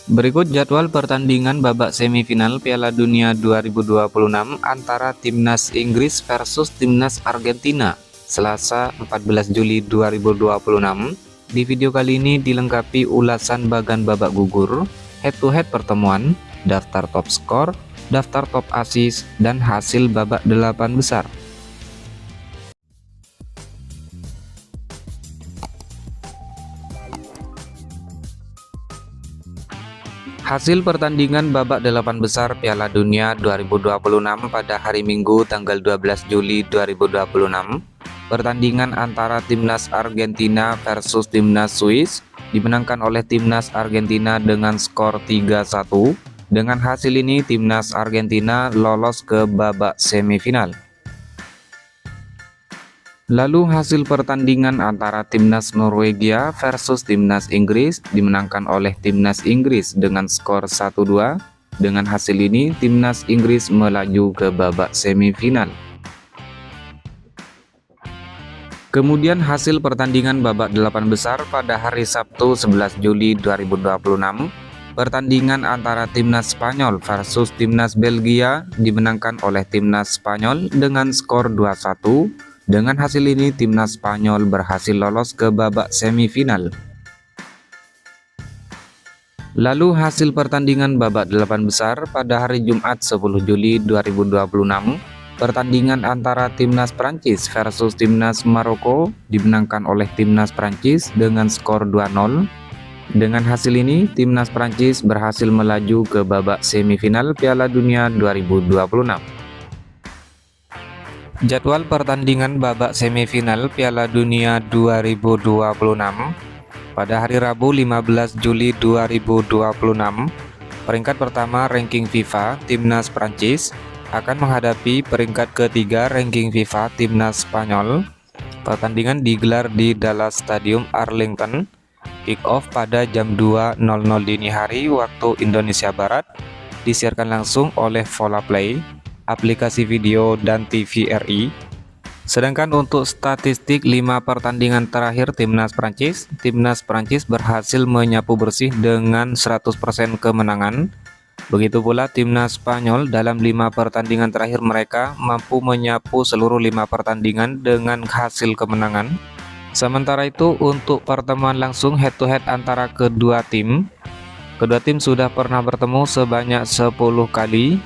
Berikut jadwal pertandingan babak semifinal Piala Dunia 2026 antara Timnas Inggris versus Timnas Argentina, Selasa 14 Juli 2026. Di video kali ini dilengkapi ulasan bagan babak gugur, head-to-head pertemuan, daftar top skor, daftar top assist, dan hasil babak 8 besar. Hasil pertandingan babak 8 besar Piala Dunia 2026 pada hari Minggu tanggal 12 Juli 2026. Pertandingan antara Timnas Argentina versus Timnas Swiss dimenangkan oleh Timnas Argentina dengan skor 3-1. Dengan hasil ini Timnas Argentina lolos ke babak semifinal. Lalu hasil pertandingan antara Timnas Norwegia versus Timnas Inggris dimenangkan oleh Timnas Inggris dengan skor 1-2. Dengan hasil ini Timnas Inggris melaju ke babak semifinal. Kemudian hasil pertandingan babak 8 besar pada hari Sabtu 11 Juli 2026. Pertandingan antara Timnas Spanyol versus Timnas Belgia dimenangkan oleh Timnas Spanyol dengan skor 2-1. Dengan hasil ini, Timnas Spanyol berhasil lolos ke babak semifinal. Lalu hasil pertandingan babak 8 besar pada hari Jumat 10 Juli 2026. Pertandingan antara Timnas Prancis versus Timnas Maroko dimenangkan oleh Timnas Prancis dengan skor 2-0. Dengan hasil ini, Timnas Prancis berhasil melaju ke babak semifinal Piala Dunia 2026. Jadwal pertandingan babak semifinal Piala Dunia 2026 pada hari Rabu 15 Juli 2026. Peringkat pertama ranking FIFA Timnas Prancis akan menghadapi peringkat ketiga ranking FIFA Timnas Spanyol. Pertandingan digelar di Dallas Stadium Arlington. Kick off pada jam 2.00 dini hari waktu Indonesia Barat. Disiarkan langsung oleh Volaplay, aplikasi video dan TVRI. Sedangkan untuk statistik 5 pertandingan terakhir Timnas Prancis berhasil menyapu bersih dengan 100% kemenangan. Begitu pula Timnas Spanyol dalam 5 pertandingan terakhir mereka mampu menyapu seluruh 5 pertandingan dengan hasil kemenangan. Sementara itu untuk pertemuan langsung head-to-head antara kedua tim sudah pernah bertemu sebanyak 10 kali.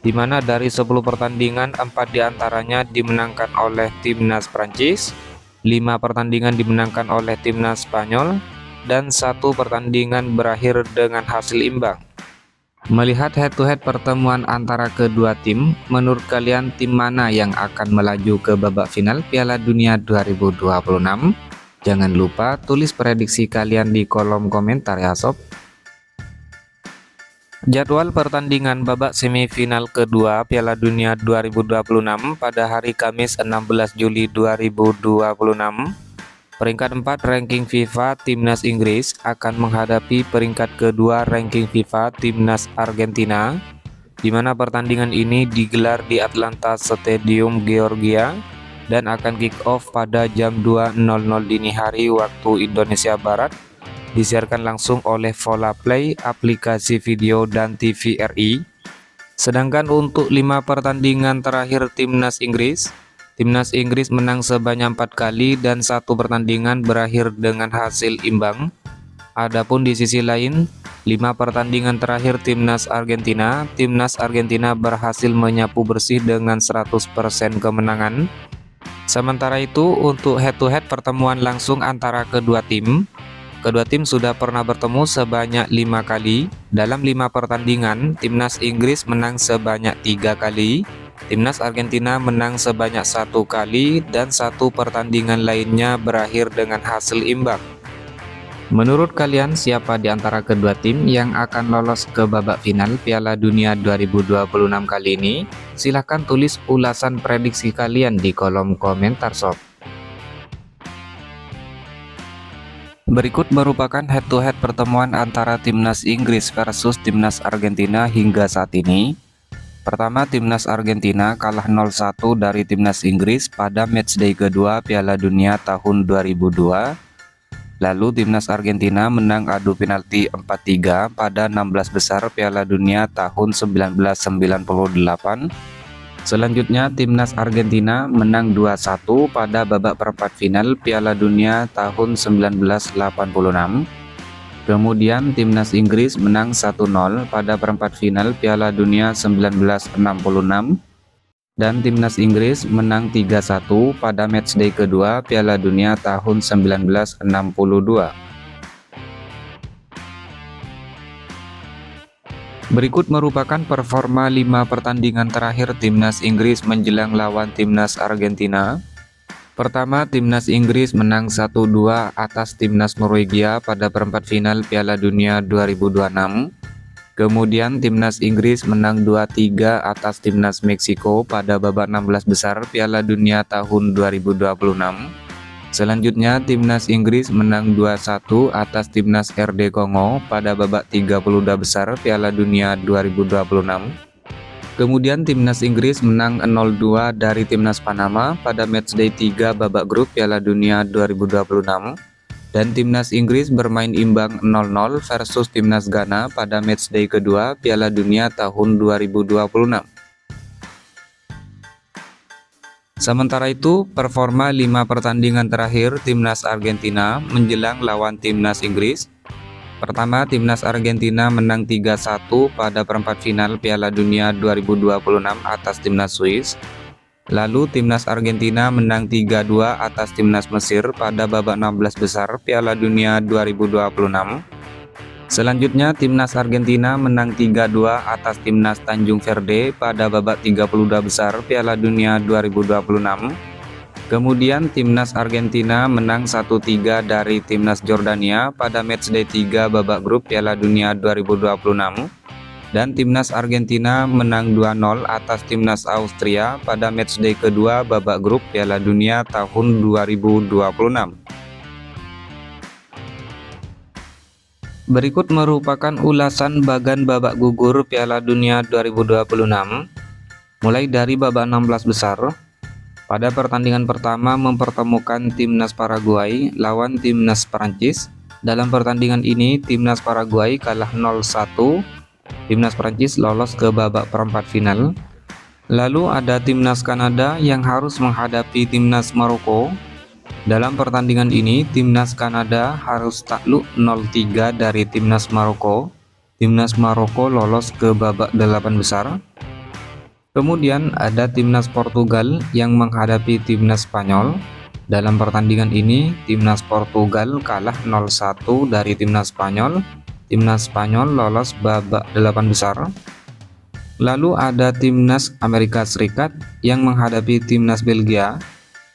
Di mana dari 10 pertandingan 4 diantaranya dimenangkan oleh Timnas Prancis, 5 pertandingan dimenangkan oleh Timnas Spanyol, dan 1 pertandingan berakhir dengan hasil imbang. Melihat head-to-head pertemuan antara kedua tim, menurut kalian tim mana yang akan melaju ke babak final Piala Dunia 2026? Jangan lupa tulis prediksi kalian di kolom komentar ya sob. Jadwal pertandingan babak semifinal kedua Piala Dunia 2026 pada hari Kamis 16 Juli 2026. Peringkat 4 ranking FIFA Timnas Inggris akan menghadapi peringkat kedua ranking FIFA Timnas Argentina, di mana pertandingan ini digelar di Atlanta Stadium Georgia dan akan kick off pada jam 2.00 dini hari waktu Indonesia Barat. Disiarkan langsung oleh Volaplay, aplikasi video dan TVRI. Sedangkan untuk 5 pertandingan terakhir Timnas Inggris menang sebanyak 4 kali dan 1 pertandingan berakhir dengan hasil imbang. Adapun di sisi lain, 5 pertandingan terakhir Timnas Argentina berhasil menyapu bersih dengan 100% kemenangan. Sementara itu untuk head-to-head pertemuan langsung antara kedua tim sudah pernah bertemu sebanyak 5 kali. Dalam 5 pertandingan, Timnas Inggris menang sebanyak 3 kali, Timnas Argentina menang sebanyak 1 kali, dan 1 pertandingan lainnya berakhir dengan hasil imbang. Menurut kalian siapa di antara kedua tim yang akan lolos ke babak final Piala Dunia 2026 kali ini? Silahkan tulis ulasan prediksi kalian di kolom komentar sob. Berikut merupakan head-to-head pertemuan antara Timnas Inggris versus Timnas Argentina hingga saat ini. Pertama, Timnas Argentina kalah 0-1 dari Timnas Inggris pada matchday kedua Piala Dunia tahun 2002. Lalu timnas Argentina menang adu penalti 4-3 pada 16 besar Piala Dunia tahun 1998. Selanjutnya timnas Argentina menang 2-1 pada babak perempat final Piala Dunia tahun 1986. Kemudian timnas Inggris menang 1-0 pada perempat final Piala Dunia 1966 dan timnas Inggris menang 3-1 pada matchday kedua Piala Dunia tahun 1962. Berikut merupakan performa 5 pertandingan terakhir timnas Inggris menjelang lawan timnas Argentina. Pertama, timnas Inggris menang 1-2 atas timnas Norwegia pada perempat final Piala Dunia 2026. Kemudian timnas Inggris menang 2-3 atas timnas Meksiko pada babak 16 besar Piala Dunia tahun 2026. Selanjutnya timnas Inggris menang 2-1 atas timnas RD Kongo pada babak 32 besar Piala Dunia 2026. Kemudian timnas Inggris menang 0-2 dari timnas Panama pada matchday 3 babak grup Piala Dunia 2026. Dan timnas Inggris bermain imbang 0-0 versus timnas Ghana pada matchday kedua Piala Dunia tahun 2026. Sementara itu, performa 5 pertandingan terakhir timnas Argentina menjelang lawan timnas Inggris. Pertama, timnas Argentina menang 3-1 pada perempat final Piala Dunia 2026 atas timnas Swiss. Lalu timnas Argentina menang 3-2 atas timnas Mesir pada babak 16 besar Piala Dunia 2026. Selanjutnya timnas Argentina menang 3-2 atas timnas Tanjung Verde pada babak 32 besar Piala Dunia 2026. Kemudian timnas Argentina menang 1-3 dari timnas Jordania pada matchday 3 babak grup Piala Dunia 2026. Dan timnas Argentina menang 2-0 atas timnas Austria pada matchday kedua babak grup Piala Dunia tahun 2026. Berikut merupakan ulasan bagan babak gugur Piala Dunia 2026, mulai dari babak 16 besar. Pada pertandingan pertama mempertemukan timnas Paraguay lawan timnas Prancis. Dalam pertandingan ini timnas Paraguay kalah 0-1. Timnas Prancis lolos ke babak perempat final. Lalu ada timnas Kanada yang harus menghadapi timnas Maroko. Dalam pertandingan ini timnas Kanada harus takluk 0-3 dari timnas Maroko. Timnas Maroko lolos ke babak 8 besar. Kemudian ada timnas Portugal yang menghadapi timnas Spanyol. Dalam pertandingan ini, timnas Portugal kalah 0-1 dari timnas Spanyol. Timnas Spanyol lolos babak 8 besar. Lalu ada timnas Amerika Serikat yang menghadapi timnas Belgia.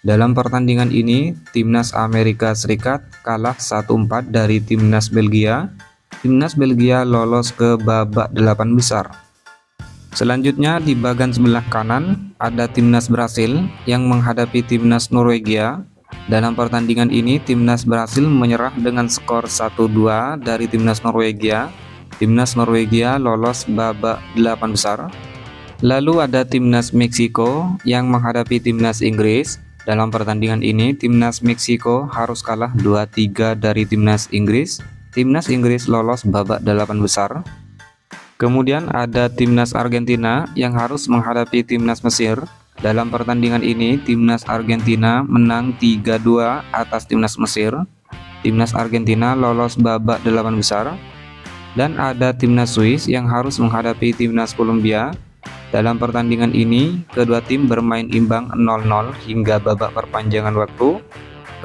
Dalam pertandingan ini, timnas Amerika Serikat kalah 1-4 dari timnas Belgia. Timnas Belgia lolos ke babak 8 besar. Selanjutnya di bagian sebelah kanan ada timnas Brasil yang menghadapi timnas Norwegia. Dalam pertandingan ini timnas Brasil menyerah dengan skor 1-2 dari timnas Norwegia. Timnas Norwegia lolos babak 8 besar. Lalu ada timnas Meksiko yang menghadapi timnas Inggris. Dalam pertandingan ini timnas Meksiko harus kalah 2-3 dari timnas Inggris. Timnas Inggris lolos babak 8 besar. Kemudian ada timnas Argentina yang harus menghadapi timnas Mesir. Dalam pertandingan ini timnas Argentina menang 3-2 atas timnas Mesir. Timnas Argentina lolos babak 8 besar. Dan ada timnas Swiss yang harus menghadapi timnas Kolombia. Dalam pertandingan ini kedua tim bermain imbang 0-0 hingga babak perpanjangan waktu.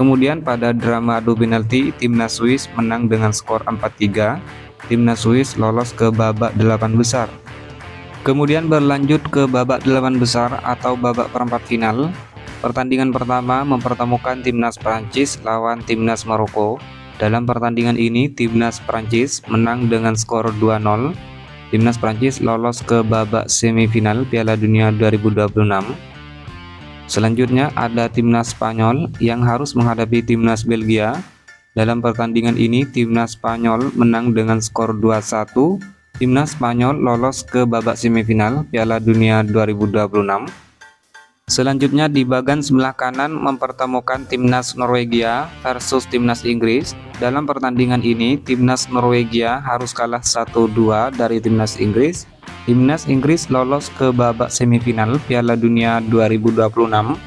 Kemudian pada drama adu penalti timnas Swiss menang dengan skor 4-3. Timnas Swiss lolos ke babak 8 besar. Kemudian berlanjut ke babak 8 besar atau babak perempat final. Pertandingan pertama mempertemukan timnas Prancis lawan timnas Maroko. Dalam pertandingan ini timnas Prancis menang dengan skor 2-0. Timnas Prancis lolos ke babak semifinal Piala Dunia 2026. Selanjutnya ada timnas Spanyol yang harus menghadapi timnas Belgia. Dalam pertandingan ini timnas Spanyol menang dengan skor 2-1. Timnas Spanyol lolos ke babak semifinal Piala Dunia 2026. Selanjutnya di bagian sebelah kanan mempertemukan timnas Norwegia versus timnas Inggris. Dalam pertandingan ini timnas Norwegia harus kalah 1-2 dari timnas Inggris. Timnas Inggris lolos ke babak semifinal Piala Dunia 2026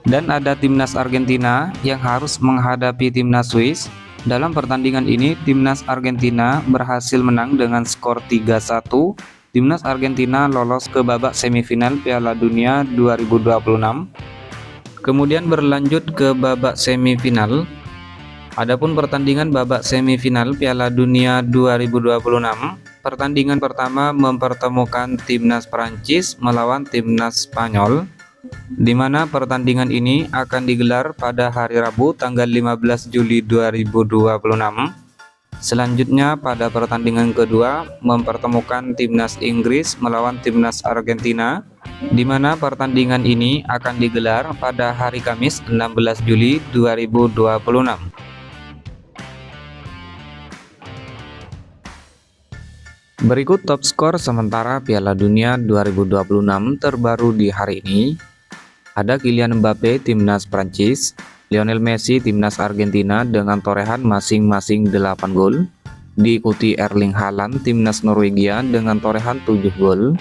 dan ada timnas Argentina yang harus menghadapi timnas Swiss. Dalam pertandingan ini timnas Argentina berhasil menang dengan skor 3-1. Timnas Argentina lolos ke babak semifinal Piala Dunia 2026. Kemudian berlanjut ke babak semifinal. Adapun pertandingan babak semifinal Piala Dunia 2026, pertandingan pertama mempertemukan timnas Prancis melawan timnas Spanyol, di mana pertandingan ini akan digelar pada hari Rabu tanggal 15 Juli 2026. Selanjutnya pada pertandingan kedua mempertemukan timnas Inggris melawan timnas Argentina, di mana pertandingan ini akan digelar pada hari Kamis 16 Juli 2026. Berikut top skor sementara Piala Dunia 2026 terbaru di hari ini. Ada Kylian Mbappe timnas Prancis, Lionel Messi timnas Argentina dengan torehan masing-masing 8 gol, diikuti Erling Haaland timnas Norwegia dengan torehan 7 gol,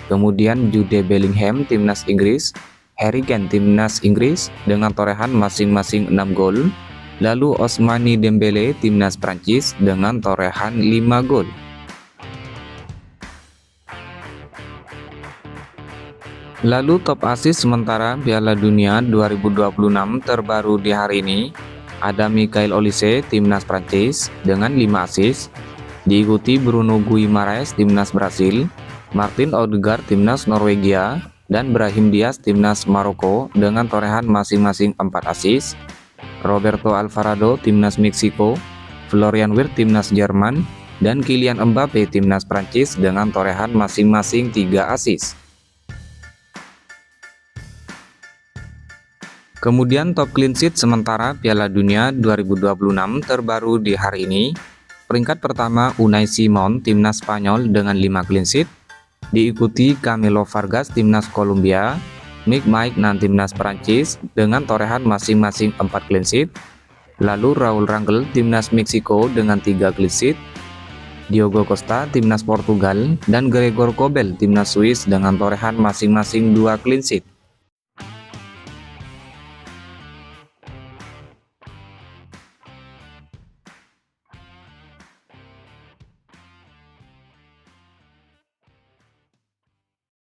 kemudian Jude Bellingham timnas Inggris, Harry Kane timnas Inggris dengan torehan masing-masing 6 gol, lalu Ousmane Dembele timnas Prancis dengan torehan 5 gol. Lalu top assist sementara Piala Dunia 2026 terbaru di hari ini, ada Michael Olise timnas Prancis dengan 5 assist, diikuti Bruno Guimaraes timnas Brasil, Martin Odegaard timnas Norwegia, dan Brahim Diaz timnas Maroko dengan torehan masing-masing 4 assist, Roberto Alvarado timnas Meksiko, Florian Wirtz timnas Jerman, dan Kylian Mbappe timnas Prancis dengan torehan masing-masing 3 assist. Kemudian top clean sheet sementara Piala Dunia 2026 terbaru di hari ini. Peringkat pertama Unai Simon timnas Spanyol dengan 5 clean sheet, diikuti Camilo Vargas timnas Kolombia, Mike Maignan timnas Prancis dengan torehan masing-masing 4 clean sheet, lalu Raul Rangel timnas Meksiko dengan 3 clean sheet, Diogo Costa timnas Portugal, dan Gregor Kobel timnas Swiss dengan torehan masing-masing 2 clean sheet.